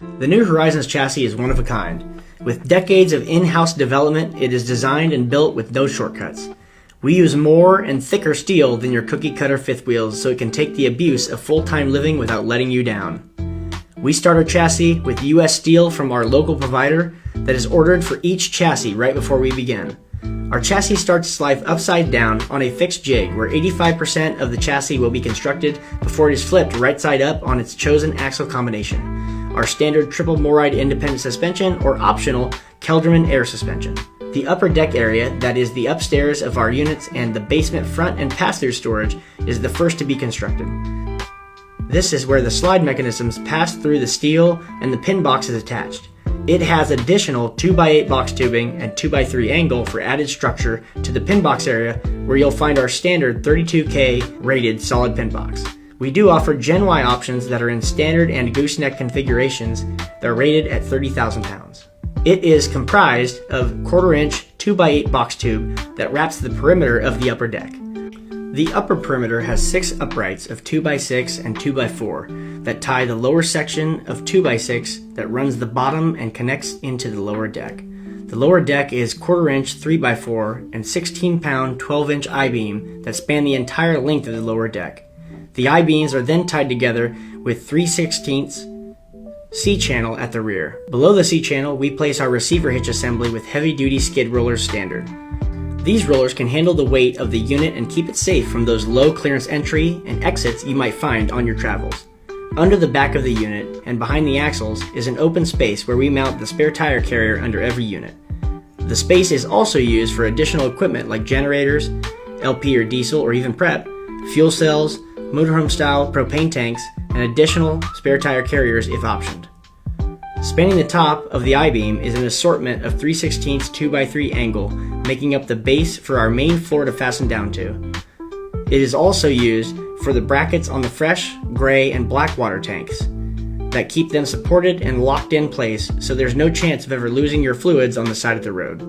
The New Horizons chassis is one of a kind. With decades of in-house development, it is designed and built with no shortcuts. We use more and thicker steel than your cookie-cutter fifth wheels so it can take the abuse of full-time living without letting you down. We start our chassis with US steel from our local provider that is ordered for each chassis right before we begin. Our chassis starts its life upside down on a fixed jig where 85% of the chassis will be constructed before it is flipped right side up on its chosen axle combination. Our standard triple Moride independent suspension or optional Kelderman air suspension. The upper deck area, that is the upstairs of our units, and the basement front and pass-through storage is the first to be constructed. This is where the slide mechanisms pass through the steel and the pin box is attached. It has additional 2x8 box tubing and 2x3 angle for added structure to the pin box area where you'll find our standard 32K rated solid pin box. We do offer Gen Y options that are in standard and gooseneck configurations that are rated at 30,000 pounds. It is comprised of 1/4 inch 2x8 box tube that wraps the perimeter of the upper deck. The upper perimeter has 6 uprights of 2x6 and 2x4 that tie the lower section of 2x6 that runs the bottom and connects into the lower deck. The lower deck is 1/4 inch 3x4 and 16-pound 12-inch I-beam that span the entire length of the lower deck. The I-beams are then tied together with 3/16 C-channel at the rear. Below the C-channel, we place our receiver hitch assembly with heavy-duty skid rollers standard. These rollers can handle the weight of the unit and keep it safe from those low clearance entry and exits you might find on your travels. Under the back of the unit and behind the axles is an open space where we mount the spare tire carrier under every unit. The space is also used for additional equipment like generators, LP or diesel or even prep, fuel cells, motorhome style propane tanks, and additional spare tire carriers if optioned. Spanning the top of the I-beam is an assortment of 3/16 2x3 angle, making up the base for our main floor to fasten down to. It is also used for the brackets on the fresh, gray, and black water tanks that keep them supported and locked in place so there's no chance of ever losing your fluids on the side of the road.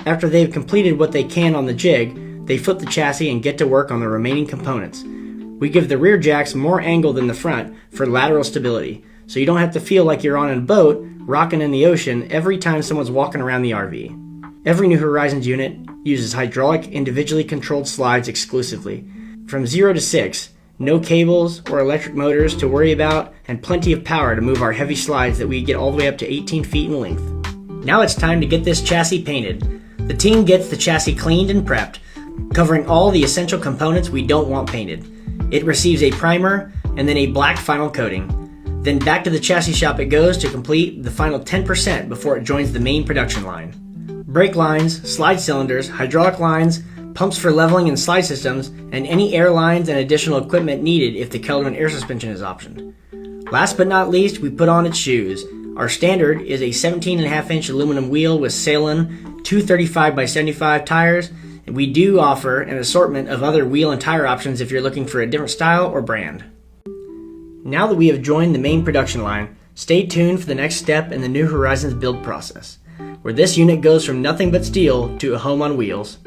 After they've completed what they can on the jig, they flip the chassis and get to work on the remaining components. We give the rear jacks more angle than the front for lateral stability, so you don't have to feel like you're on a boat rocking in the ocean every time someone's walking around the RV. Every New Horizons unit uses hydraulic individually controlled slides exclusively. From 0 to 6, no cables or electric motors to worry about, and plenty of power to move our heavy slides that we get all the way up to 18 feet in length. Now it's time to get this chassis painted. The team gets the chassis cleaned and prepped, covering all the essential components we don't want painted. It receives a primer and then a black final coating. Then back to the chassis shop it goes to complete the final 10% before it joins the main production line. Brake lines, slide cylinders, hydraulic lines, pumps for leveling and slide systems, and any air lines and additional equipment needed if the Kelderman air suspension is optioned. Last but not least, we put on its shoes. Our standard is a 17.5-inch aluminum wheel with Salem 235x75 tires. We do offer an assortment of other wheel and tire options if you're looking for a different style or brand. Now that we have joined the main production line, stay tuned for the next step in the New Horizons build process, where this unit goes from nothing but steel to a home on wheels.